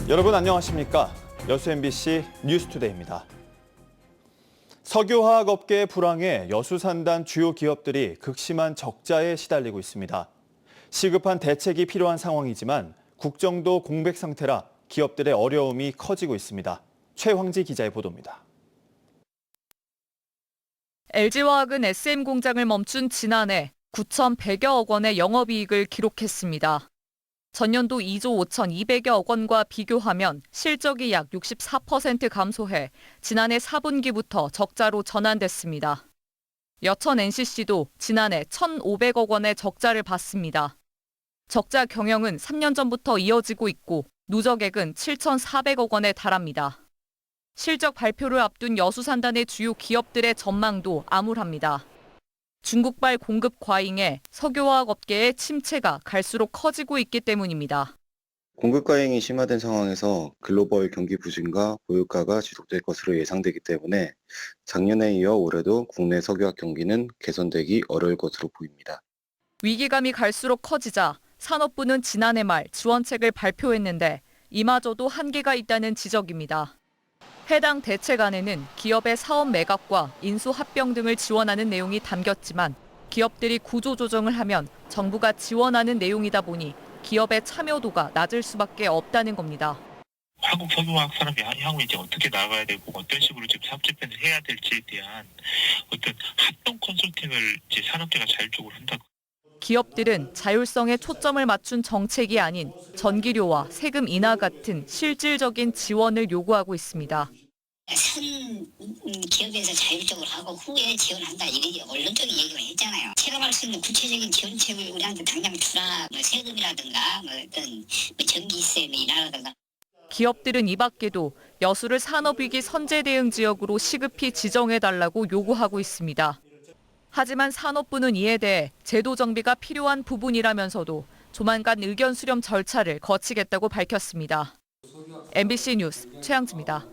여러분 안녕하십니까? 여수 MBC 뉴스투데이입니다. 석유화학 업계의 불황에 여수 산단 주요 기업들이 극심한 적자에 시달리고 있습니다. 시급한 대책이 필요한 상황이지만 국정도 공백 상태라 기업들의 어려움이 커지고 있습니다. 최황지 기자의 보도입니다. LG화학은 SM 공장을 멈춘 지난해 9,100여억 원의 영업이익을 기록했습니다. 전년도 2조 5,200여억 원과 비교하면 실적이 약 64% 감소해 지난해 4분기부터 적자로 전환됐습니다. 여천 NCC도 지난해 1,500억 원의 적자를 봤습니다. 적자 경영은 3년 전부터 이어지고 있고 누적액은 7,400억 원에 달합니다. 실적 발표를 앞둔 여수산단의 주요 기업들의 전망도 암울합니다. 중국발 공급 과잉에 석유화학 업계의 침체가 갈수록 커지고 있기 때문입니다. 공급 과잉이 심화된 상황에서 글로벌 경기 부진과 고유가가 지속될 것으로 예상되기 때문에 작년에 이어 올해도 국내 석유화학 경기는 개선되기 어려울 것으로 보입니다. 위기감이 갈수록 커지자 산업부는 지난해 말 지원책을 발표했는데 이마저도 한계가 있다는 지적입니다. 해당 대책안에는 기업의 사업 매각과 인수 합병 등을 지원하는 내용이 담겼지만 기업들이 구조조정을 하면 정부가 지원하는 내용이다 보니 기업의 참여도가 낮을 수밖에 없다는 겁니다. 한국 석유화학 산업이 향후 이제 어떻게 나가야 되고 어떤 식으로 지금 사업 재편을 해야 될지에 대한 어떤 합동 컨설팅을 이제 산업계가 자율적으로 한다. 기업들은 자율성에 초점을 맞춘 정책이 아닌 전기료와 세금 인하 같은 실질적인 지원을 요구하고 있습니다. 선 기업에서 자율적으로 하고 후에 지원한다 이렇게 언론적인 얘기를 했잖아요. 체감할 수 있는 구체적인 지원책을 우리한테 당장 주라. 세금이라든가 어떤 전기세 인하라든가. 기업들은 이 밖에도 여수를 산업위기 선제 대응 지역으로 시급히 지정해달라고 요구하고 있습니다. 하지만 산업부는 이에 대해 제도 정비가 필요한 부분이라면서도 조만간 의견 수렴 절차를 거치겠다고 밝혔습니다. MBC 뉴스 최양지입니다.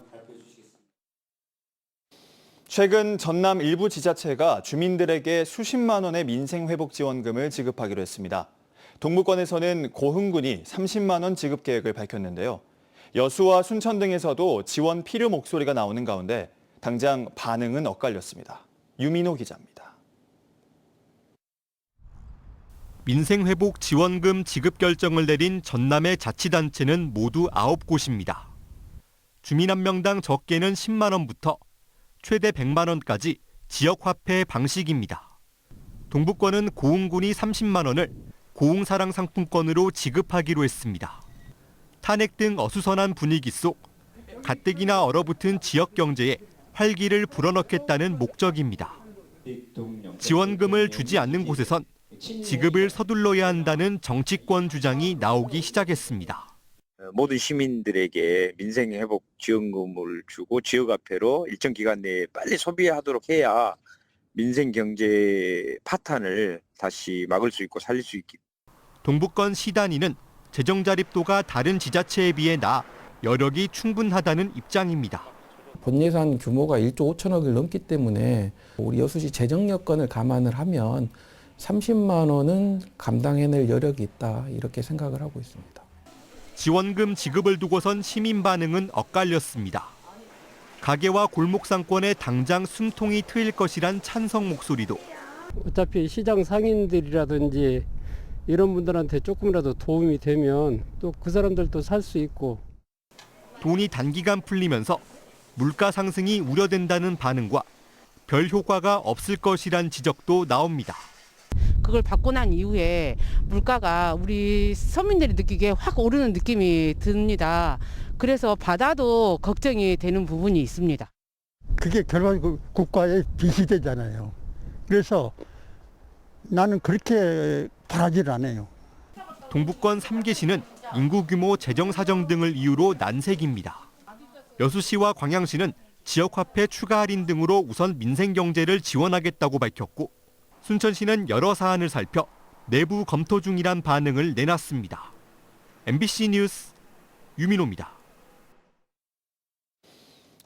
최근 전남 일부 지자체가 주민들에게 수십만 원의 민생회복지원금을 지급하기로 했습니다. 동부권에서는 고흥군이 30만 원 지급 계획을 밝혔는데요. 여수와 순천 등에서도 지원 필요 목소리가 나오는 가운데 당장 반응은 엇갈렸습니다. 유민호 기자입니다. 민생회복 지원금 지급 결정을 내린 전남의 자치단체는 모두 9곳입니다. 주민 한 명당 적게는 10만 원부터 최대 100만 원까지 지역화폐 방식입니다. 동부권은 고흥군이 30만 원을 고흥사랑 상품권으로 지급하기로 했습니다. 탄핵 등 어수선한 분위기 속 가뜩이나 얼어붙은 지역 경제에 활기를 불어넣겠다는 목적입니다. 지원금을 주지 않는 곳에선 지급을 서둘러야 한다는 정치권 주장이 나오기 시작했습니다. 모든 시민들에게 민생회복 지원금을 주고 지역화폐로 일정 기간 내에 빨리 소비하도록 해야 민생경제 파탄을 다시 막을 수 있고 살릴 수 있기. 동부권 시단위는 재정 자립도가 다른 지자체에 비해 나아 여력이 충분하다는 입장입니다. 본 예산 규모가 1조 5천억을 넘기 때문에 우리 여수시 재정 여건을 감안을 하면 30만 원은 감당해낼 여력이 있다 이렇게 생각을 하고 있습니다. 지원금 지급을 두고선 시민 반응은 엇갈렸습니다. 가게와 골목 상권에 당장 숨통이 트일 것이란 찬성 목소리도. 어차피 시장 상인들이라든지 이런 분들한테 조금이라도 도움이 되면 또 그 사람들도 살 수 있고. 돈이 단기간 풀리면서 물가 상승이 우려된다는 반응과 별 효과가 없을 것이란 지적도 나옵니다. 그걸 받고 난 이후에 물가가 우리 서민들이 느끼기에 확 오르는 느낌이 듭니다. 그래서 받아도 걱정이 되는 부분이 있습니다. 그게 결국 국가의 빚이 되잖아요. 그래서 나는 그렇게 바라질 않아요. 동부권 3개시는 인구 규모, 재정 사정 등을 이유로 난색입니다. 여수시와 광양시는 지역화폐 추가 할인 등으로 우선 민생경제를 지원하겠다고 밝혔고 순천시는 여러 사안을 살펴 내부 검토 중이란 반응을 내놨습니다. MBC 뉴스 유민호입니다.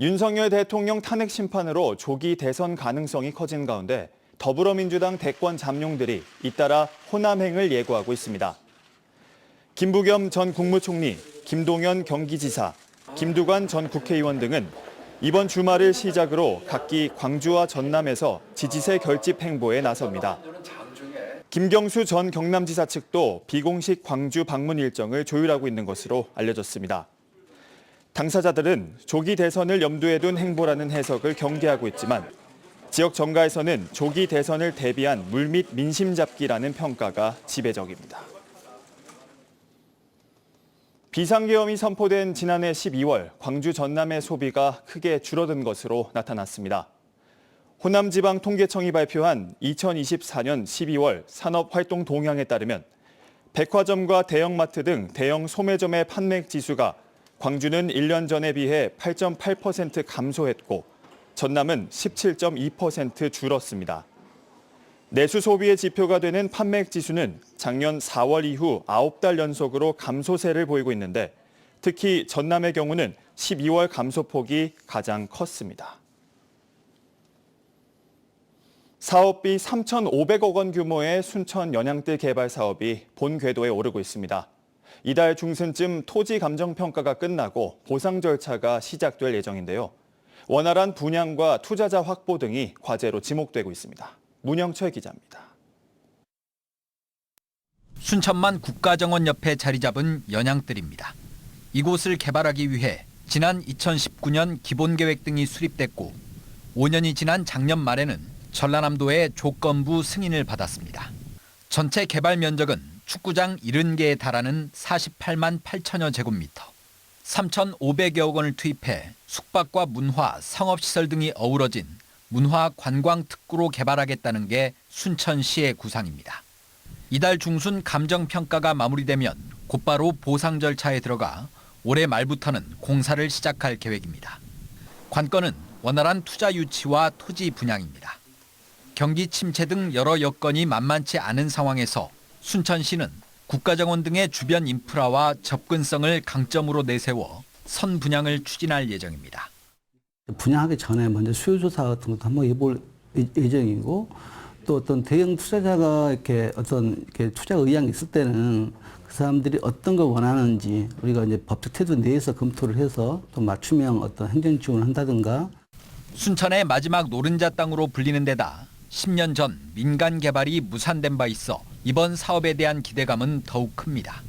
윤석열 대통령 탄핵 심판으로 조기 대선 가능성이 커진 가운데 더불어민주당 대권 잠룡들이 잇따라 호남행을 예고하고 있습니다. 김부겸 전 국무총리, 김동연 경기지사, 김두관 전 국회의원 등은 이번 주말을 시작으로 각기 광주와 전남에서 지지세 결집 행보에 나섭니다. 김경수 전 경남지사 측도 비공식 광주 방문 일정을 조율하고 있는 것으로 알려졌습니다. 당사자들은 조기 대선을 염두에 둔 행보라는 해석을 경계하고 있지만 지역 정가에서는 조기 대선을 대비한 물밑 민심 잡기라는 평가가 지배적입니다. 비상계엄이 선포된 지난해 12월 광주 전남의 소비가 크게 줄어든 것으로 나타났습니다. 호남지방통계청이 발표한 2024년 12월 산업활동 동향에 따르면 백화점과 대형마트 등 대형 소매점의 판매액 지수가 광주는 1년 전에 비해 8.8% 감소했고 전남은 17.2% 줄었습니다. 내수 소비의 지표가 되는 판매액 지수는 작년 4월 이후 9달 연속으로 감소세를 보이고 있는데 특히 전남의 경우는 12월 감소폭이 가장 컸습니다. 사업비 3,500억 원 규모의 순천 연양뜰 개발 사업이 본 궤도에 오르고 있습니다. 이달 중순쯤 토지 감정 평가가 끝나고 보상 절차가 시작될 예정인데요. 원활한 분양과 투자자 확보 등이 과제로 지목되고 있습니다. 문영철 기자입니다. 순천만 국가정원 옆에 자리 잡은 연양뜰입니다. 이곳을 개발하기 위해 지난 2019년 기본계획 등이 수립됐고 5년이 지난 작년 말에는 전라남도의 조건부 승인을 받았습니다. 전체 개발 면적은 축구장 70개에 달하는 48만 8천여 제곱미터. 3,500여억 원을 투입해 숙박과 문화, 상업시설 등이 어우러진 문화관광특구로 개발하겠다는 게 순천시의 구상입니다. 이달 중순 감정평가가 마무리되면 곧바로 보상 절차에 들어가 올해 말부터는 공사를 시작할 계획입니다. 관건은 원활한 투자 유치와 토지 분양입니다. 경기 침체 등 여러 여건이 만만치 않은 상황에서 순천시는 국가정원 등의 주변 인프라와 접근성을 강점으로 내세워 선분양을 추진할 예정입니다. 분양하기 전에 먼저 수요조사 같은 것도 한번 해볼 예정이고 또 어떤 대형 투자자가 이렇게 투자 의향이 있을 때는 그 사람들이 어떤 걸 원하는지 우리가 이제 법적 태도 내에서 검토를 해서 또 맞춤형 어떤 행정 지원을 한다든가. 순천의 마지막 노른자 땅으로 불리는 데다 10년 전 민간 개발이 무산된 바 있어 이번 사업에 대한 기대감은 더욱 큽니다.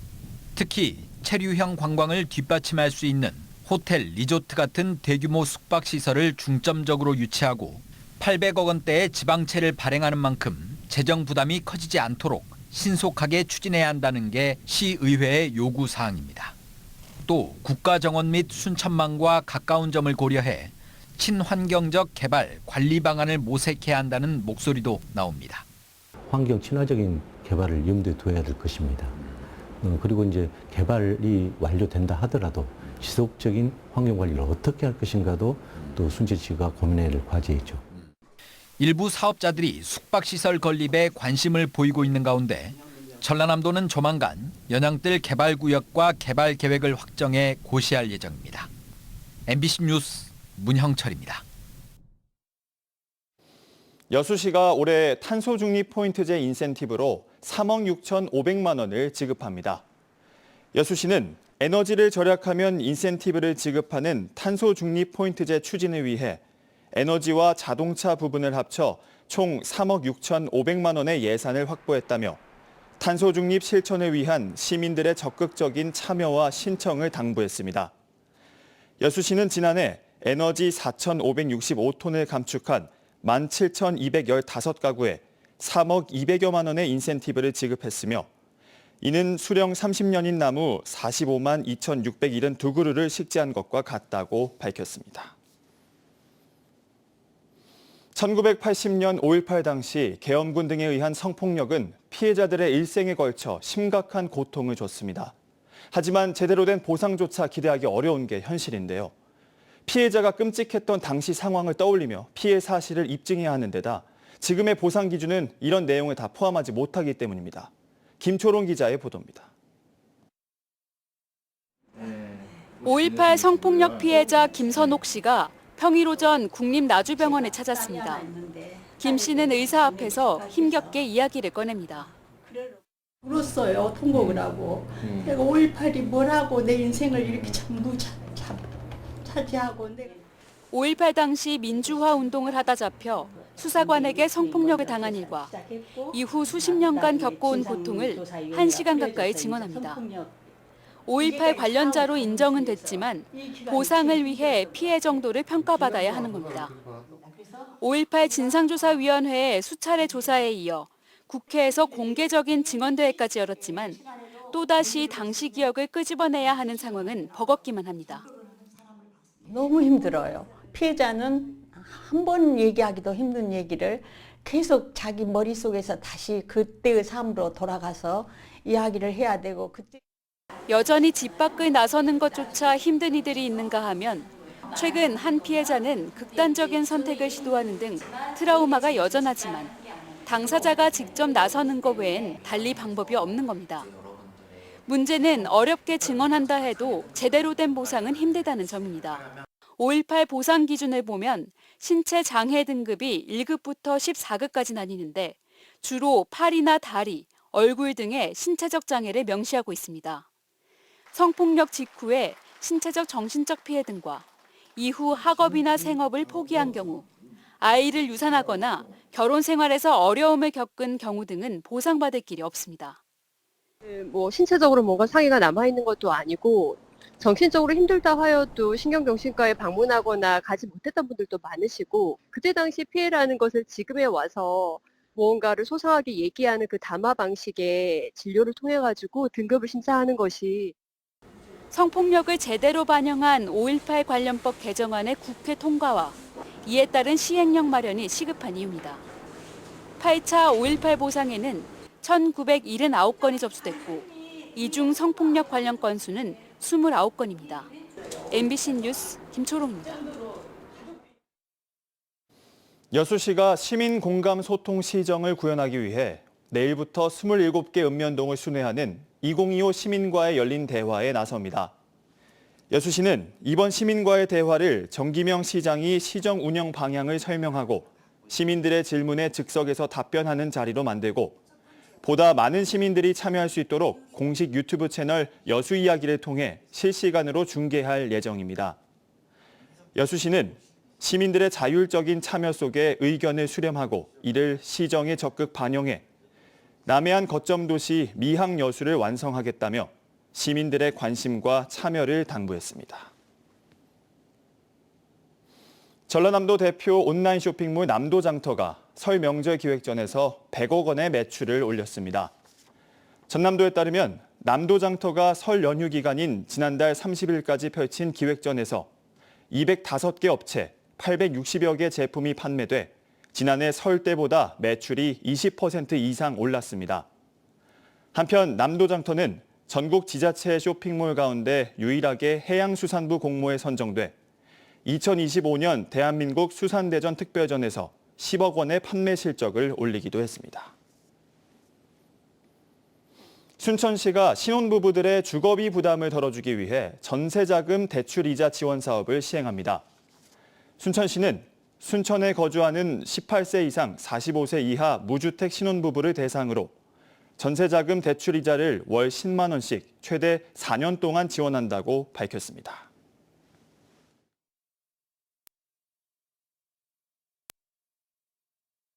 특히 체류형 관광을 뒷받침할 수 있는 호텔, 리조트 같은 대규모 숙박시설을 중점적으로 유치하고 800억 원대의 지방채를 발행하는 만큼 재정 부담이 커지지 않도록 신속하게 추진해야 한다는 게 시의회의 요구사항입니다. 또 국가정원 및 순천만과 가까운 점을 고려해 친환경적 개발, 관리 방안을 모색해야 한다는 목소리도 나옵니다. 환경 친화적인 개발을 염두에 둬야 될 것입니다. 그리고 이제 개발이 완료된다 하더라도 지속적인 환경 관리를 어떻게 할 것인가도 또 순천시가 고민해야 될 과제이죠. 일부 사업자들이 숙박시설 건립에 관심을 보이고 있는 가운데 전라남도는 조만간 연양뜰 개발구역과 개발 계획을 확정해 고시할 예정입니다. MBC 뉴스 문형철입니다. 여수시가 올해 탄소 중립 포인트제 인센티브로 3억 6,500만 원을 지급합니다. 여수시는 에너지를 절약하면 인센티브를 지급하는 탄소 중립 포인트제 추진을 위해 에너지와 자동차 부분을 합쳐 총 3억 6,500만 원의 예산을 확보했다며 탄소 중립 실천을 위한 시민들의 적극적인 참여와 신청을 당부했습니다. 여수시는 지난해 에너지 4,565톤을 감축한 17,215가구에 3억 200여만 원의 인센티브를 지급했으며 이는 수령 30년인 나무 45만 2,672그루를 식재한 것과 같다고 밝혔습니다. 1980년 5.18 당시 계엄군 등에 의한 성폭력은 피해자들의 일생에 걸쳐 심각한 고통을 줬습니다. 하지만 제대로 된 보상조차 기대하기 어려운 게 현실인데요. 피해자가 끔찍했던 당시 상황을 떠올리며 피해 사실을 입증해야 하는 데다 지금의 보상 기준은 이런 내용을 다 포함하지 못하기 때문입니다. 김초롱 기자의 보도입니다. 5.18 성폭력 피해자 김선옥 씨가 평일 오전 국립나주병원에 찾았습니다. 김 씨는 의사 앞에서 힘겹게 이야기를 꺼냅니다. 울었어요. 통곡을 하고. 내가 5.18이 뭐라고 내 인생을 이렇게 전부 차지하고. 5.18 당시 민주화 운동을 하다 잡혀 수사관에게 성폭력을 당한 일과 이후 수십 년간 겪어온 고통을 1시간 가까이 증언합니다. 5.18 관련자로 인정은 됐지만 보상을 위해 피해 정도를 평가받아야 하는 겁니다. 5.18 진상조사위원회의 수차례 조사에 이어 국회에서 공개적인 증언대회까지 열었지만 또다시 당시 기억을 끄집어내야 하는 상황은 버겁기만 합니다. 너무 힘들어요. 피해자는 한 번 얘기하기도 힘든 얘기를 계속 자기 머릿속에서 다시 그때의 삶으로 돌아가서 이야기를 해야 되고 여전히 집 밖을 나서는 것조차 힘든 이들이 있는가 하면 최근 한 피해자는 극단적인 선택을 시도하는 등 트라우마가 여전하지만 당사자가 직접 나서는 것 외엔 달리 방법이 없는 겁니다. 문제는 어렵게 증언한다 해도 제대로 된 보상은 힘들다는 점입니다. 5.18 보상 기준을 보면 신체 장애 등급이 1급부터 14급까지 나뉘는데 주로 팔이나 다리, 얼굴 등의 신체적 장애를 명시하고 있습니다. 성폭력 직후에 신체적 정신적 피해 등과 이후 학업이나 생업을 포기한 경우, 아이를 유산하거나 결혼 생활에서 어려움을 겪은 경우 등은 보상받을 길이 없습니다. 신체적으로 뭔가 상해가 남아있는 것도 아니고 정신적으로 힘들다 하여도 신경정신과에 방문하거나 가지 못했던 분들도 많으시고 그때 당시 피해라는 것을 지금에 와서 무언가를 소상하게 얘기하는 그 담화 방식의 진료를 통해 가지고 등급을 심사하는 것이 성폭력을 제대로 반영한 5.18 관련법 개정안의 국회 통과와 이에 따른 시행령 마련이 시급한 이유입니다. 8차 5.18 보상에는 1,979건이 접수됐고 이 중 성폭력 관련 건수는 29건입니다. MBC 뉴스 김초롱입니다. 여수시가 시민 공감 소통 시정을 구현하기 위해 내일부터 27개 읍면동을 순회하는 2025 시민과의 열린 대화에 나섭니다. 여수시는 이번 시민과의 대화를 정기명 시장이 시정 운영 방향을 설명하고 시민들의 질문에 즉석에서 답변하는 자리로 만들고 보다 많은 시민들이 참여할 수 있도록 공식 유튜브 채널 여수 이야기를 통해 실시간으로 중계할 예정입니다. 여수시는 시민들의 자율적인 참여 속에 의견을 수렴하고 이를 시정에 적극 반영해 남해안 거점 도시 미항 여수를 완성하겠다며 시민들의 관심과 참여를 당부했습니다. 전라남도 대표 온라인 쇼핑몰 남도장터가 설 명절 기획전에서 100억 원의 매출을 올렸습니다. 전남도에 따르면 남도장터가 설 연휴 기간인 지난달 30일까지 펼친 기획전에서 205개 업체 860여 개 제품이 판매돼 지난해 설 때보다 매출이 20% 이상 올랐습니다. 한편 남도장터는 전국 지자체 쇼핑몰 가운데 유일하게 해양수산부 공모에 선정돼 2025년 대한민국 수산대전 특별전에서 10억 원의 판매 실적을 올리기도 했습니다. 순천시가 신혼부부들의 주거비 부담을 덜어주기 위해 전세자금 대출이자 지원 사업을 시행합니다. 순천시는 순천에 거주하는 18세 이상 45세 이하 무주택 신혼부부를 대상으로 전세자금 대출이자를 월 10만 원씩 최대 4년 동안 지원한다고 밝혔습니다.